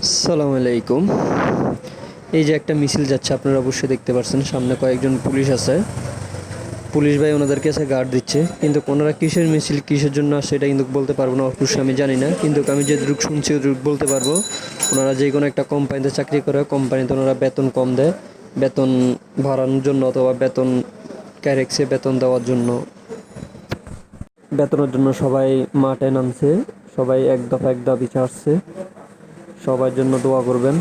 আসসালামু আলাইকুম। এই যে একটা মিছিল যাচ্ছে, আপনারা অবশ্যই দেখতে পাচ্ছেন। সামনে কয়েকজন পুলিশ আছে। পুলিশ ভাই ওনাদের কাছে গার্ড দিচ্ছে, কিন্তু ওনারা কিসের মিছিল, কিসের জন্য আসছে এটা কিন্তু বলতে পারবো না, অবশ্যই আমি জানি না। কিন্তু আমি যেটুকু শুনছি ওটুকু বলতে পারবো। ওনারা যে কোনো একটা কোম্পানিতে চাকরি করে, কোম্পানিতে ওনারা বেতন কম দেয়, বেতন বাড়ানোর জন্য অথবা বেতন ক্যারেক্সে বেতন দেওয়ার জন্য, বেতনের জন্য সবাই মাঠে নামছে। সবাই এক দফা এক দাবি ছাড়ছে। সবার জন্য দোয়া করবেন।